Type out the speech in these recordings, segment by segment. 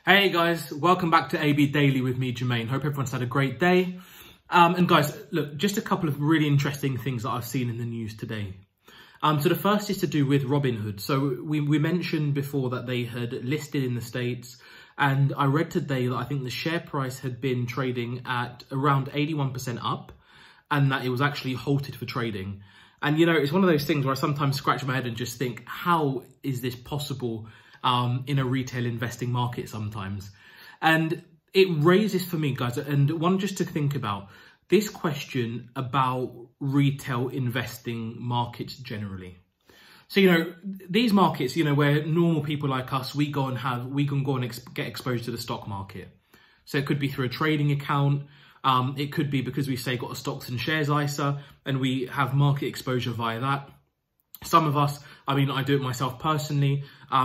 Hey guys, welcome back to AB Daily with me, Jermaine. Hope everyone's had a great day. And guys, look, just a couple of really interesting things that I've seen in the news today. So the first is to do with Robinhood. So we mentioned before that they had listed in the States, and I read today that I think the share price had been trading at around 81% up, and that it was actually halted for trading. And you know, it's one of those things where I sometimes scratch my head and just think, how is this possible in a retail investing market sometimes? And it raises for me, guys, and one just to think about, this question about retail investing markets generally. So, you know, these markets, you know, where normal people like us, we can go and get exposed to the stock market. So it could be through a trading account. It could be because we say got a stocks and shares ISA and we have market exposure via that. Some of us, I mean, I do it myself personally,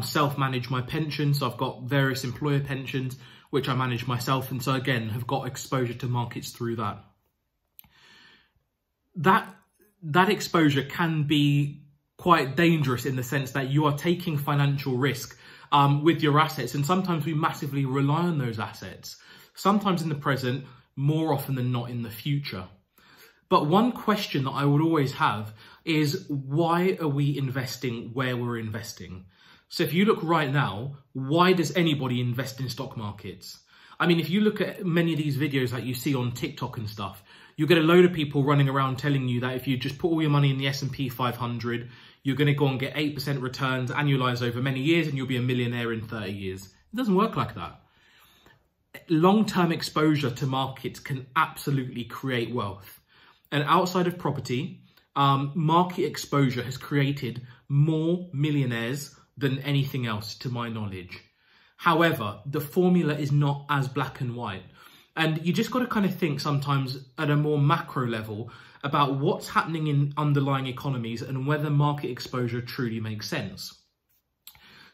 self-manage my pension. So I've got various employer pensions, which I manage myself. And so again, have got exposure to markets through that. That exposure can be quite dangerous in the sense that you are taking financial risk with your assets. And sometimes we massively rely on those assets, sometimes in the present, more often than not in the future. But one question that I would always have is, why are we investing where we're investing? So if you look right now, why does anybody invest in stock markets? I mean, if you look at many of these videos that you see on TikTok and stuff, you get a load of people running around telling you that if you just put all your money in the S&P 500, you're going to go and get 8% returns annualized over many years and you'll be a millionaire in 30 years. It doesn't work like that. Long-term exposure to markets can absolutely create wealth. And outside of property, market exposure has created more millionaires than anything else, to my knowledge. However, the formula is not as black and white. And you just got to kind of think sometimes at a more macro level about what's happening in underlying economies and whether market exposure truly makes sense.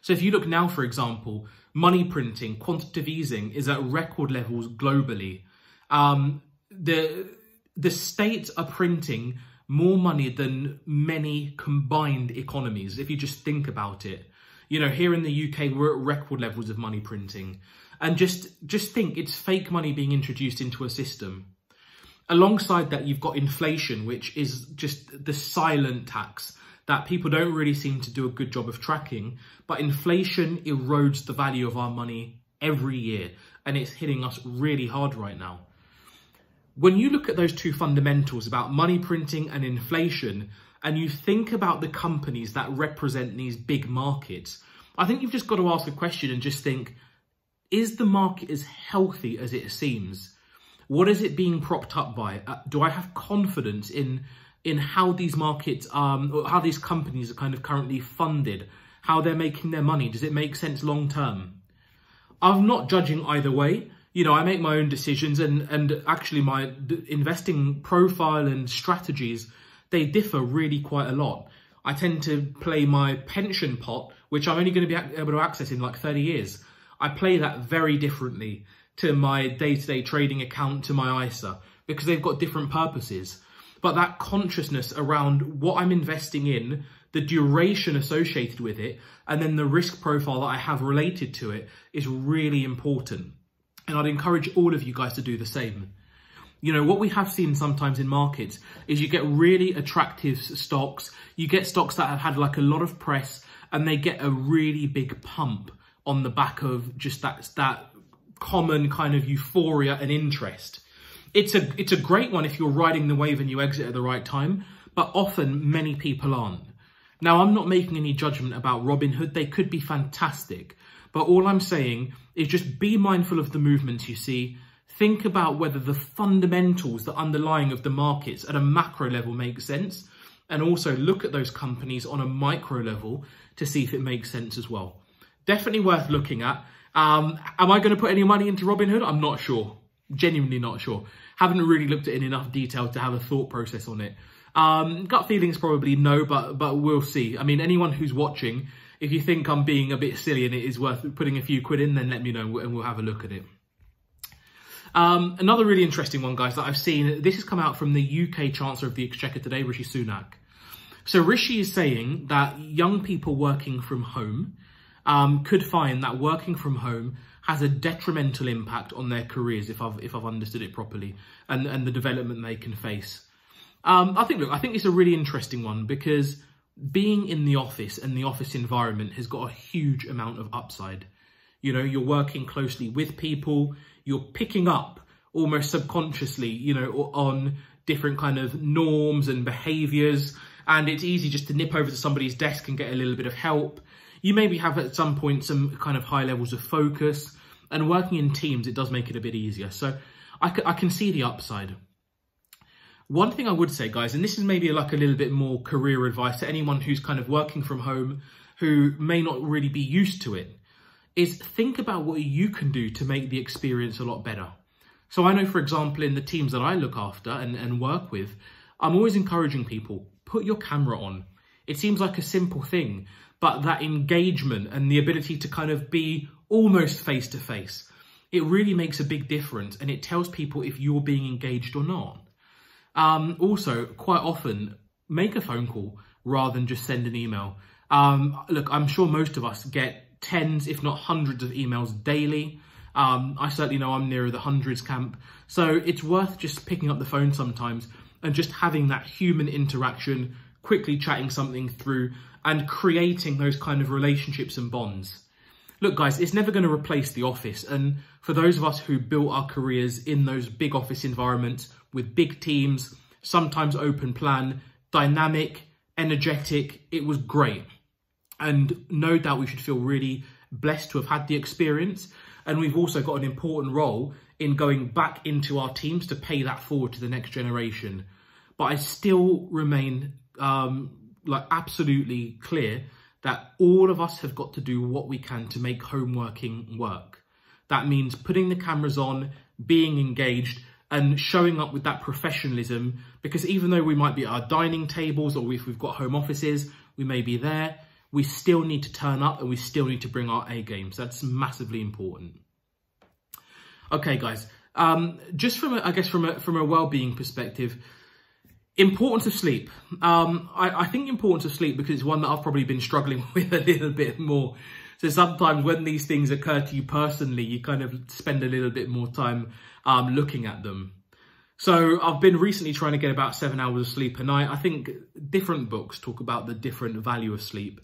So if you look now, for example, money printing, quantitative easing is at record levels globally. The states are printing more money than many combined economies, if you just think about it. You know, here in the UK, we're at record levels of money printing. And just think, it's fake money being introduced into a system. Alongside that, you've got inflation, which is just the silent tax that people don't really seem to do a good job of tracking. But inflation erodes the value of our money every year, and it's hitting us really hard right now. When you look at those two fundamentals about money printing and inflation, and you think about the companies that represent these big markets, I think you've just got to ask a question and just think, is the market as healthy as it seems? What is it being propped up by? Do I have confidence in how these markets, or how these companies are kind of currently funded, how they're making their money? Does it make sense long term? I'm not judging either way. You know, I make my own decisions, and actually my investing profile and strategies, they differ really quite a lot. I tend to play my pension pot, which I'm only going to be able to access in like 30 years. I play that very differently to my day-to-day trading account, to my ISA, because they've got different purposes. But that consciousness around what I'm investing in, the duration associated with it, and then the risk profile that I have related to it is really important. And I'd encourage all of you guys to do the same. You know, what we have seen sometimes in markets is you get really attractive stocks. You get stocks that have had like a lot of press, and they get a really big pump on the back of just that common kind of euphoria and interest. It's a great one if you're riding the wave and you exit at the right time, but often many people aren't. Now, I'm not making any judgment about Robinhood. They could be fantastic. But all I'm saying is just be mindful of the movements you see. Think about whether the fundamentals, the underlying of the markets at a macro level make sense. And also look at those companies on a micro level to see if it makes sense as well. Definitely worth looking at. Am I going to put any money into Robinhood? I'm not sure. Genuinely not sure. Haven't really looked at it in enough detail to have a thought process on it. Gut feelings probably no, but we'll see. I mean, anyone who's watching, if you think I'm being a bit silly and it is worth putting a few quid in, then let me know and we'll have a look at it. Another really interesting one, guys, that I've seen, this has come out from the UK Chancellor of the Exchequer today, Rishi Sunak. So Rishi is saying that young people working from home could find that working from home has a detrimental impact on their careers, if I've understood it properly, and the development they can face. I think it's a really interesting one, because being in the office and the office environment has got a huge amount of upside. You know, you're working closely with people, you're picking up almost subconsciously, you know, on different kind of norms and behaviours, and it's easy just to nip over to somebody's desk and get a little bit of help. You maybe have at some point some kind of high levels of focus, and working in teams, it does make it a bit easier. So I can see the upside. One thing I would say, guys, and this is maybe like a little bit more career advice to anyone who's kind of working from home, who may not really be used to it, is think about what you can do to make the experience a lot better. So I know, for example, in the teams that I look after and work with, I'm always encouraging people, put your camera on. It seems like a simple thing, but that engagement and the ability to kind of be almost face to face, it really makes a big difference, and it tells people if you're being engaged or not. Also, quite often, make a phone call rather than just send an email. Look, I'm sure most of us get tens, if not hundreds of emails daily. I certainly know I'm nearer the hundreds camp. So it's worth just picking up the phone sometimes and just having that human interaction, quickly chatting something through and creating those kind of relationships and bonds. Look, guys, it's never going to replace the office. And for those of us who built our careers in those big office environments with big teams, sometimes open plan, dynamic, energetic, it was great. And no doubt we should feel really blessed to have had the experience. And we've also got an important role in going back into our teams to pay that forward to the next generation. But I still remain like absolutely clear that all of us have got to do what we can to make home working work. That means putting the cameras on, being engaged, and showing up with that professionalism, because even though we might be at our dining tables, or if we've got home offices, we may be there, we still need to turn up and we still need to bring our A game. So that's massively important. Okay, guys, just from a well-being perspective, importance of sleep. I think importance of sleep because it's one that I've probably been struggling with a little bit more. So sometimes when these things occur to you personally, you kind of spend a little bit more time looking at them. So I've been recently trying to get about 7 hours of sleep a night. I think different books talk about the different value of sleep.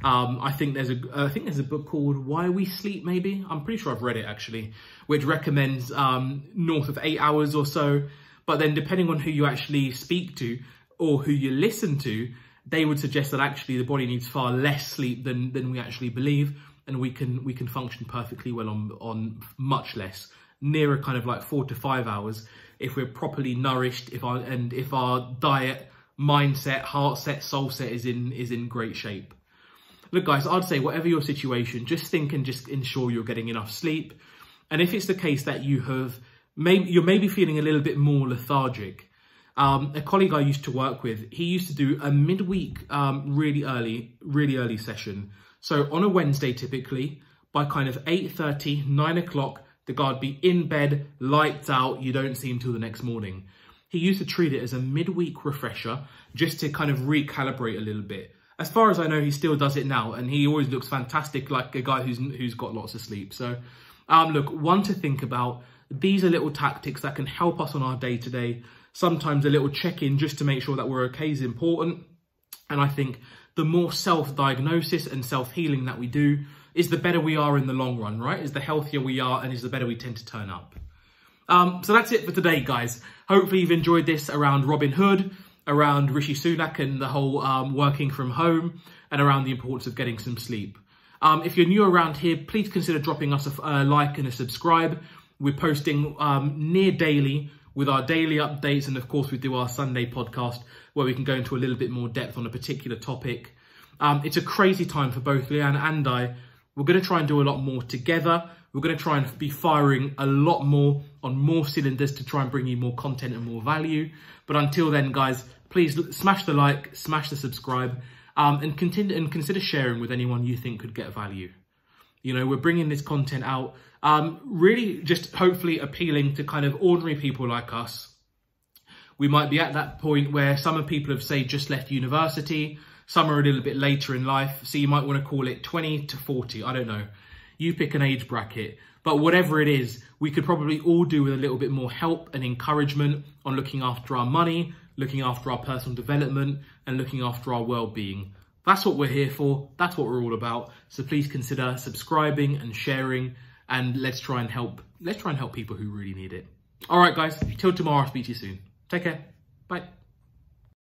I think there's a book called Why We Sleep, maybe. I'm pretty sure I've read it actually, which recommends north of 8 hours or so. But then depending on who you actually speak to or who you listen to, they would suggest that actually the body needs far less sleep than we actually believe, and we can function perfectly well on much less, nearer kind of like 4 to 5 hours if we're properly nourished, if our diet, mindset, heart set, soul set is in great shape. Look, guys, I'd say whatever your situation, just think and just ensure you're getting enough sleep. And if it's the case that you're maybe feeling a little bit more lethargic, a colleague I used to work with, he used to do a midweek really early session. So on a Wednesday, typically, by kind of 8:30, 9 o'clock, the guy would be in bed, lights out, you don't see him till the next morning. He used to treat it as a midweek refresher just to kind of recalibrate a little bit. As far as I know, he still does it now, and he always looks fantastic, like a guy who's got lots of sleep. So look, one to think about. These are little tactics that can help us on our day-to-day. Sometimes a little check-in just to make sure that we're okay is important. And I think the more self-diagnosis and self-healing that we do is the better we are in the long run, right? Is the healthier we are and is the better we tend to turn up. So that's it for today, guys. Hopefully you've enjoyed this around Robinhood, around Rishi Sunak and the whole working from home, and around the importance of getting some sleep. If you're new around here, please consider dropping us a like and a subscribe. We're posting near daily with our daily updates, and of course we do our Sunday podcast where we can go into a little bit more depth on a particular topic. It's a crazy time for both Leanne and I. We're going to try and do a lot more together. We're going to try and be firing a lot more on more cylinders to try and bring you more content and more value. But until then, guys, please smash the like, smash the subscribe, and consider sharing with anyone you think could get value. You know, we're bringing this content out, really just hopefully appealing to kind of ordinary people like us. We might be at that point where some of people have, say, just left university. Some are a little bit later in life. So you might want to call it 20 to 40. I don't know. you pick an age bracket. But whatever it is, we could probably all do with a little bit more help and encouragement on looking after our money, looking after our personal development, and looking after our well-being. That's what we're here for. That's what we're all about. So please consider subscribing and sharing, and let's try and help people who really need it. All right, guys, till tomorrow, I'll speak to you soon. Take care. Bye.